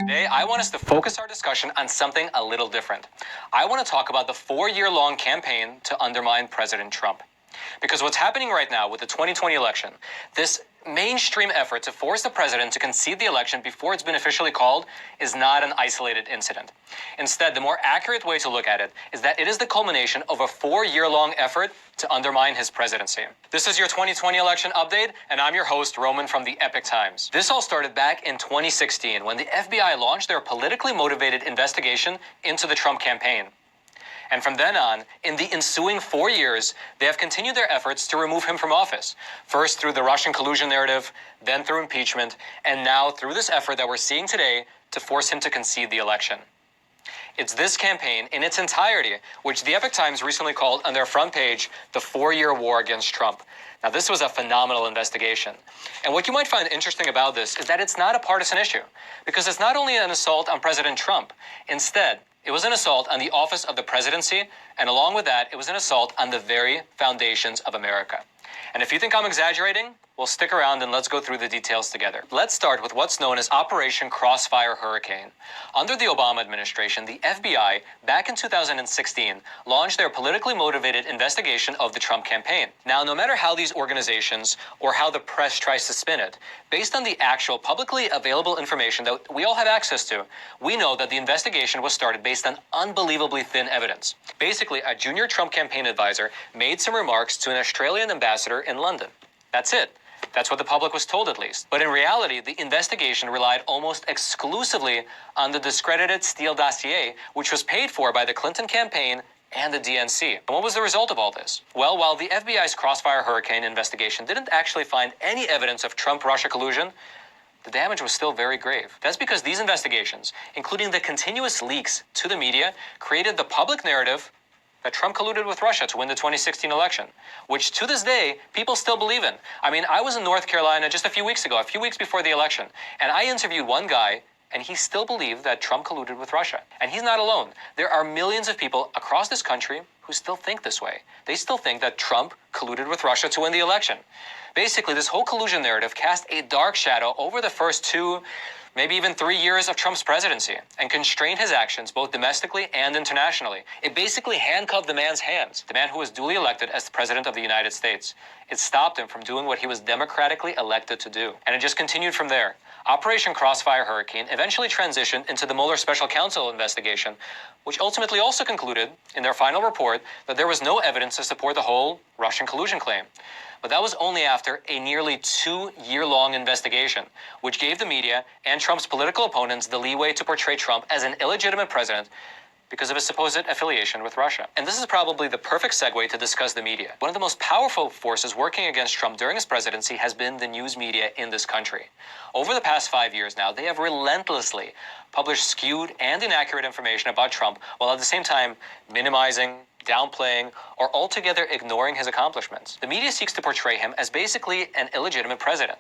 Today, I want us to focus our discussion on something a little different. I want to talk about the 4-year-long campaign to undermine President Trump. Because what's happening right now with the 2020 election, this mainstream effort to force the president to concede the election before it's been officially called is not an isolated incident. Instead, the more accurate way to look at it is that it is the culmination of a 4-year-long effort to undermine his presidency. This is your 2020 election update, and I'm your host, Roman from the Epoch Times. This all started back in 2016 when the FBI launched their politically motivated investigation into the Trump campaign. And from then on, in the ensuing 4 years, they have continued their efforts to remove him from office. First through the Russian collusion narrative, then through impeachment, and now through this effort that we're seeing today to force him to concede the election. It's this campaign in its entirety, which the Epoch Times recently called on their front page, the 4-year war against Trump. Now, this was a phenomenal investigation. And what you might find interesting about this is that it's not a partisan issue, because it's not only an assault on President Trump. Instead, it was an assault on the office of the presidency, and along with that, it was an assault on the very foundations of America. And if you think I'm exaggerating, well, stick around and let's go through the details together. Let's start with what's known as Operation Crossfire Hurricane. Under the Obama administration, the FBI, back in 2016, launched their politically motivated investigation of the Trump campaign. Now, no matter how these organizations or how the press tries to spin it, based on the actual publicly available information that we all have access to, we know that the investigation was started based on unbelievably thin evidence. Basically, a junior Trump campaign advisor made some remarks to an Australian ambassador in London. That's it. That's what the public was told, at least. But in reality, the investigation relied almost exclusively on the discredited Steele dossier, which was paid for by the Clinton campaign and the DNC. And what was the result of all this? Well, while the FBI's Crossfire Hurricane investigation didn't actually find any evidence of Trump-Russia collusion, the damage was still very grave. That's because these investigations, including the continuous leaks to the media, created the public narrative that Trump colluded with Russia to win the 2016 election, which to this day, people still believe in. I mean, I was in North Carolina just a few weeks ago, a few weeks before the election, and I interviewed one guy, and he still believed that Trump colluded with Russia. And he's not alone. There are millions of people across this country who still think this way. They still think that Trump colluded with Russia to win the election. Basically, this whole collusion narrative cast a dark shadow over the first 2, maybe even 3 years of Trump's presidency, and constrained his actions both domestically and internationally. It basically handcuffed the man's hands, the man who was duly elected as the President of the United States. It stopped him from doing what he was democratically elected to do. And it just continued from there. Operation Crossfire Hurricane eventually transitioned into the Mueller Special Counsel investigation, which ultimately also concluded, in their final report, that there was no evidence to support the whole Russian collusion claim. But that was only after a nearly 2-year-long investigation, which gave the media and Trump's political opponents the leeway to portray Trump as an illegitimate president because of his supposed affiliation with Russia. And this is probably the perfect segue to discuss the media. One of the most powerful forces working against Trump during his presidency has been the news media in this country. Over the past 5 years now, they have relentlessly published skewed and inaccurate information about Trump, while at the same time minimizing, downplaying, or altogether ignoring his accomplishments. The media seeks to portray him as basically an illegitimate president.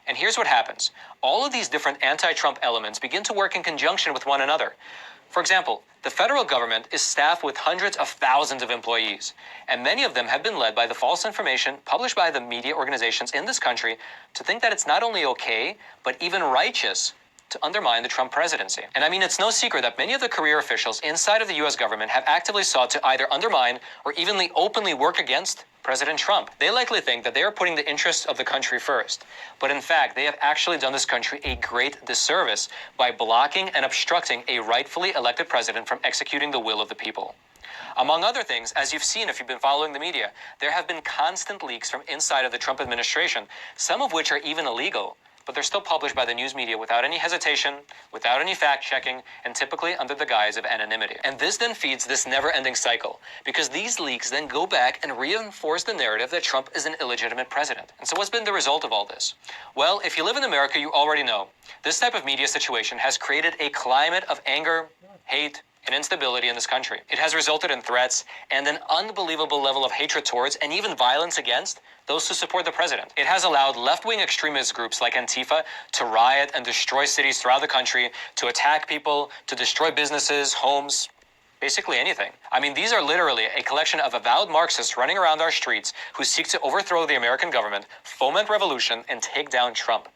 And here's what happens. All of these different anti-Trump elements begin to work in conjunction with one another. For example, the federal government is staffed with hundreds of thousands of employees, and many of them have been led by the false information published by the media organizations in this country to think that it's not only okay, but even righteous to undermine the Trump presidency. And I mean, it's no secret that many of the career officials inside of the U.S. government have actively sought to either undermine or evenly openly work against President Trump. They likely think that they are putting the interests of the country first. But in fact, they have actually done this country a great disservice by blocking and obstructing a rightfully elected president from executing the will of the people. Among other things, as you've seen if you've been following the media, there have been constant leaks from inside of the Trump administration, some of which are even illegal, but they're still published by the news media without any hesitation, without any fact-checking, and typically under the guise of anonymity. And this then feeds this never-ending cycle, because these leaks then go back and reinforce the narrative that Trump is an illegitimate president. And so what's been the result of all this? Well, if you live in America, you already know. This type of media situation has created a climate of anger, hate, and instability in this country. It has resulted in threats and an unbelievable level of hatred towards and even violence against those who support the president. It has allowed left-wing extremist groups like Antifa to riot and destroy cities throughout the country, to attack people, to destroy businesses, homes, basically anything. I mean, these are literally a collection of avowed Marxists running around our streets who seek to overthrow the American government, foment revolution, and take down Trump.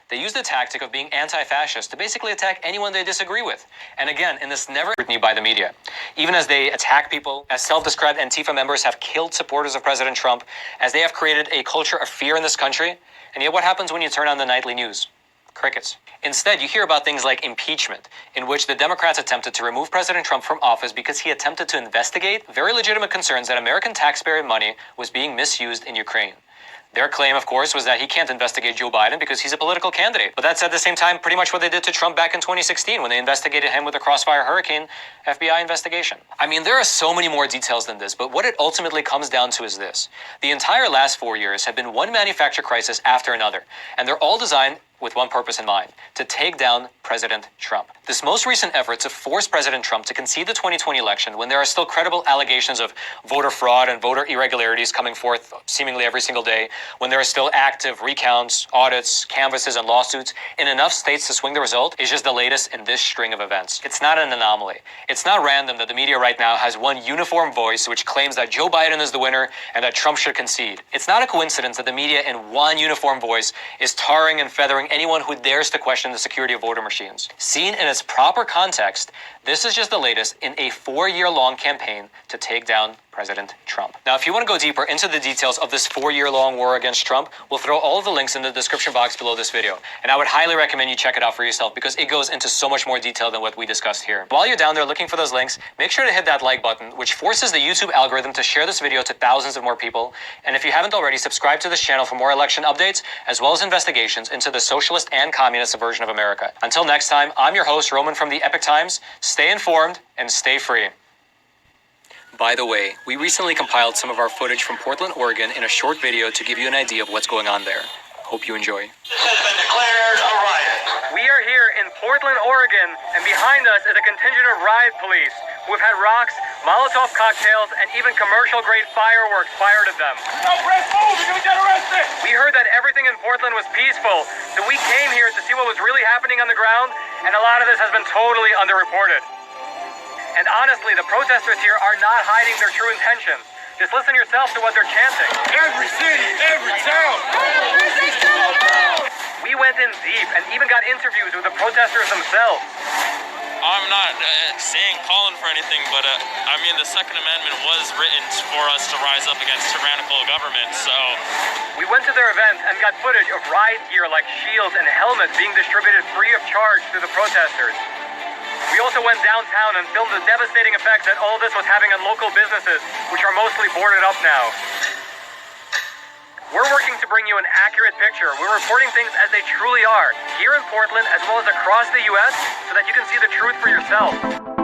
They use the tactic of being anti-fascist to basically attack anyone they disagree with. And again, in this never scrutiny by the media. Even as they attack people, as self-described Antifa members have killed supporters of President Trump, as they have created a culture of fear in this country. And yet what happens when you turn on the nightly news? Crickets. Instead, you hear about things like impeachment, in which the Democrats attempted to remove President Trump from office because he attempted to investigate very legitimate concerns that American taxpayer money was being misused in Ukraine. Their claim, of course, was that he can't investigate Joe Biden because he's a political candidate. But that's at the same time pretty much what they did to Trump back in 2016 when they investigated him with the Crossfire Hurricane FBI investigation. I mean, there are so many more details than this, but what it ultimately comes down to is this. The entire last 4 years have been one manufactured crisis after another, and they're all designed with one purpose in mind: to take down President Trump. This most recent effort to force President Trump to concede the 2020 election when there are still credible allegations of voter fraud and voter irregularities coming forth seemingly every single day, when there are still active recounts, audits, canvasses, and lawsuits in enough states to swing the result, is just the latest in this string of events. It's not an anomaly. It's not random that the media right now has one uniform voice which claims that Joe Biden is the winner and that Trump should concede. It's not a coincidence that the media in one uniform voice is tarring and feathering anyone who dares to question the security of voter machines. Seen in its proper context, this is just the latest in a 4-year-long campaign to take down President Trump. Now, if you want to go deeper into the details of this 4-year-long war against Trump, we'll throw all of the links in the description box below this video. And I would highly recommend you check it out for yourself because it goes into so much more detail than what we discussed here. While you're down there looking for those links, make sure to hit that like button, which forces the YouTube algorithm to share this video to thousands of more people. And if you haven't already, subscribe to this channel for more election updates, as well as investigations into the socialist and communist version of America. Until next time, I'm your host, Roman from the Epoch Times. Stay informed and stay free. By the way, we recently compiled some of our footage from Portland, Oregon in a short video to give you an idea of what's going on there. Hope you enjoy. This has been declared a riot. We are here in Portland, Oregon, and behind us is a contingent of riot police who have had rocks, Molotov cocktails, and even commercial-grade fireworks fired at them. No, Brett, move! You're gonna get arrested! We heard that everything in Portland was peaceful, so we came here to see what was really happening on the ground, and a lot of this has been totally underreported. And honestly, the protesters here are not hiding their true intentions. Just listen yourself to what they're chanting. Every city, every town! We went in deep and even got interviews with the protesters themselves. I'm not calling for anything, but I mean, the Second Amendment was written for us to rise up against tyrannical government, so... We went to their event and got footage of riot gear like shields and helmets being distributed free of charge to the protesters. We also went downtown and filmed the devastating effects that all this was having on local businesses, which are mostly boarded up now. We're working to bring you an accurate picture. We're reporting things as they truly are, here in Portland as well as across the U.S., so that you can see the truth for yourself.